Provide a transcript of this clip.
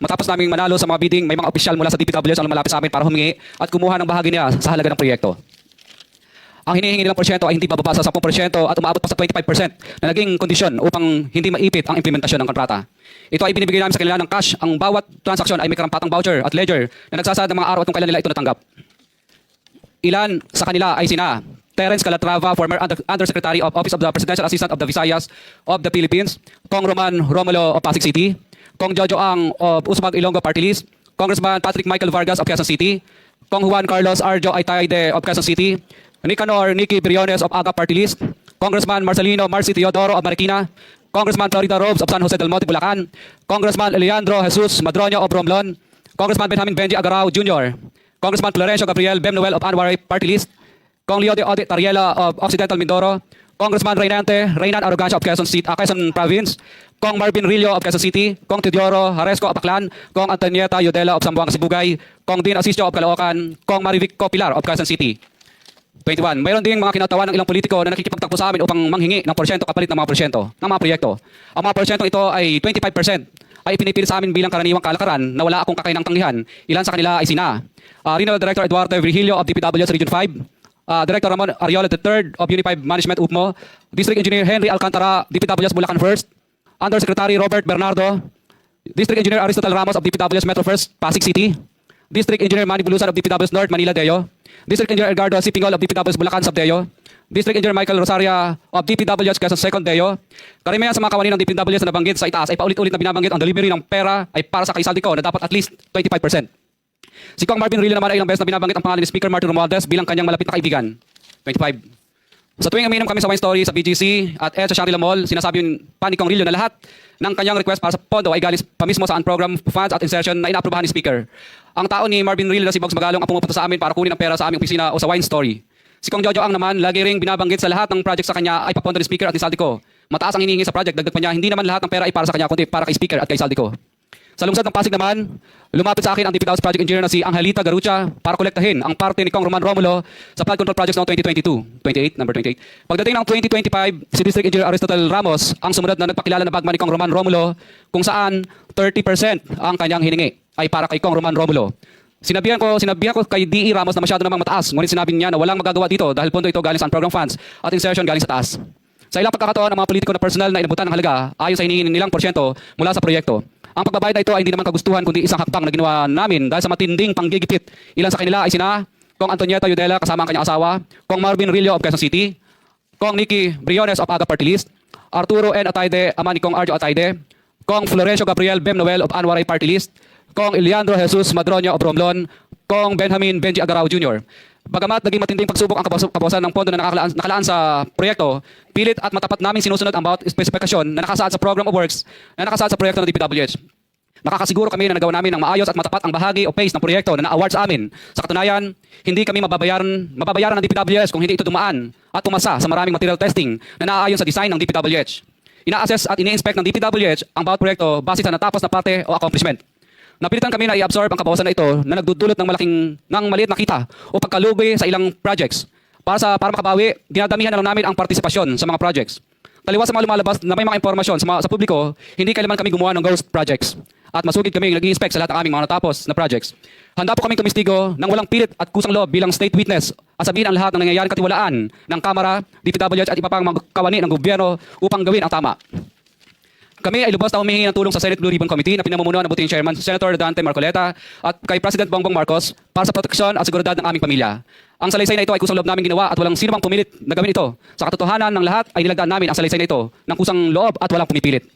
Matapos naming manalo sa mga bidding, may mga opisyal mula sa DPWH ang lumalapit sa amin para humingi at kumuha ng bahagi niya sa halaga ng proyekto. Ang hinihingi nilang porsyento ay hindi bababa sa 10% at umaabot pa sa 25% na naging kondisyon upang hindi maipit ang implementasyon ng kontrata. Ito ay binibigay namin sa kanila ng cash. Ang bawat transaksyon ay may karampatang voucher at ledger na nagsasad ng mga araw at kung kailan nila ito natanggap. Ilan sa kanila ay sina Terence Calatrava, former Undersecretary of Office of the Presidential Assistant of the Visayas of the Philippines, Kong Roman Romulo of Pasig City, Kong Jojo Ang of Usmag Ilonggo Party List, Congressman Patrick Michael Vargas of Quezon City, Kong Juan Carlos Arjo Aitayde of Quezon City, Nicanor Nicky Briones of AGA Party List, Congressman Marcelino Marcy Teodoro of Marikina, Congressman Florida Robes of San Jose del Monte, Bulacan, Congressman Leandro Jesus Madroño of Romblon, Congressman Benjamin Benji Agarao Jr., Congressman Florencio Gabriel Bemnoel of Anwar Party List, Kong Leo de Audit Tariela of Occidental Mindoro, Congressman Reynan Arrogancia of Quezon Province, Kong Marvin Rillo of Quezon City, Kong Teodoro Haresco of Aklan, Kong Antonieta Yudela of Zamboanga Sibugay, Kong Dean Asisio of Caloocan, Kong Marivic Copilar of Quezon City. 21. Mayroon ding mga kinatawan ng ilang politiko na nakikipagtakbo sa amin upang manghingi ng porsyento kapalit ng mga porsyento ng mga proyekto. Ang mga porsyento ito ay 25% ay ipinipili sa amin bilang karaniwang kalakaran na wala akong kakainang tanggihan. Ilan sa kanila ay sina Regional Director Eduardo Virgilio of DPWH Region 5, Director Ramon Ariola III of Uni5 Management UPMO, District Engineer Henry Alcantara, DPWH Bulacan First, Undersecretary Robert Bernardo, District Engineer Aristotle Ramos of DPWH Metro First, Pasig City, District Engineer Manny Bulusan of DPWH North, Manila, Deo, District Engineer Edgardo Sipingol of DPWH Bulacan, Sabdeo, District Engineer Michael Rosaria of DPWH Quezon Second, Deo. Karamihan sa mga kawani ng DPWH na nabanggit sa itaas ay paulit-ulit na binabanggit ang delivery ng pera ay para sa kaisaldi ko na dapat at least 25%. Si Kong Marvin Rillo naman ay ilang beses na binabanggit ang pangalan ni Speaker Martin Romualdez bilang kanyang malapit na kaibigan. 25. Sa tuwing umiinom kami sa wine story sa BGC at sa Shangri-La Mall, sinasabi yung pa ni Kong Rillo na lahat ng kanyang request para sa pondo ay galing pa mismo sa program funds at insertion na inaaprubahan ni Speaker. Ang tao ni Marvin Rillo na si Bogs Magalong ang pumupunta sa amin para kunin ang pera sa aming opisina o sa wine story. Si Kong Jojo Ang naman, lagi ring binabanggit sa lahat ng project sa kanya ay papondo ni Speaker at ni Saldico. Mataas ang hinihingi sa project, dagdag pa niya, hindi naman lahat ng pera ay para sa kanya, kundi para kay Speaker at kay Saldico. Sa lungsod ng Pasig naman, lumapit sa akin ang DPWH Project Engineer na si Angelita Garucha para kolektahin ang parte ni Kong Roman Romulo sa flood control projects noong 2022. Number 28. Pagdating ng 2025, si District Engineer Aristotle Ramos ang sumunod na nagpakilala na bagman ni Kong Roman Romulo kung saan 30% ang kanyang hiningi ay para kay Kong Roman Romulo. Sinabihan ko kay DE Ramos na masyado namang mataas, ngunit sinabi niya na walang magagawa dito dahil pondo ito galing sa program funds at insertion galing sa taas. Sa ilang pagkakataon, ang mga politiko na personal na inabutan ng halaga ayon sa hinihingi nilang porsyento mula sa proyekto. Ang pagbabayad na ito ay hindi naman kagustuhan kundi isang hakbang na ginawa namin dahil sa matinding panggigipit. Ilan sa kanila ay sina Kong Antonieta Yudela kasama ang kanyang asawa, Kong Marvin Rillo of Quezon City, Kong Nicky Briones of AGA Party List, Arturo N. Atayde, ama ni Kong Arjo Atayde, Kong Florencio Gabriel Bemnoel of Anwar Party List, Kong Leandro Jesus Madroño of Romblon, Kong Benjamin Benji Agarao Jr. Bagamat naging matinding pagsubok ang kabawasan ng pondo na nakalaan sa proyekto, pilit at matapat namin sinusunod ang bawat espesifikasyon na nakasaad sa Program of Works na nakasaad sa proyekto ng DPWH. Nakakasiguro kami na nagawa namin ng maayos at matapat ang bahagi o phase ng proyekto na na-award sa amin. Sa katunayan, hindi kami mababayaran ng DPWH kung hindi ito dumaan at pumasa sa maraming material testing na naaayon sa design ng DPWH. Ina-assess at ini-inspect ng DPWH ang bawat proyekto base sa natapos na parte o accomplishment. Napilitan kami na i-absorb ang kabawasan na ito na nagdudulot ng maliit na kita o pagkalugi sa ilang projects. Para makabawi, dinadamihan na lang namin ang partisipasyon sa mga projects. Taliwas sa mga lumalabas na may mga impormasyon sa publiko, hindi kailanman kami gumawa ng ghost projects. At masugid kami nag-i-inspect sa lahat ng aming mga natapos na projects. Handa po kaming tumistigo ng walang pilit at kusang loob bilang state witness at sabihin ang lahat ng nangyayaring katiwalaan ng Kamara, DPWH at iba pang mga kawani ng gobyerno upang gawin ang tama. Kami ay lubos na humihingi ng tulong sa Senate Blue Ribbon Committee na pinamumunuan ng buting Chairman Senator Dante Marcoleta at kay President Bongbong Marcos para sa proteksyon at seguridad ng aming pamilya. Ang salaysay na ito ay kusang loob namin ginawa at walang sino mang pumilit na gawin ito. Sa katotohanan ng lahat ay nilagdaan namin ang salaysay na ito ng kusang loob at walang pumipilit.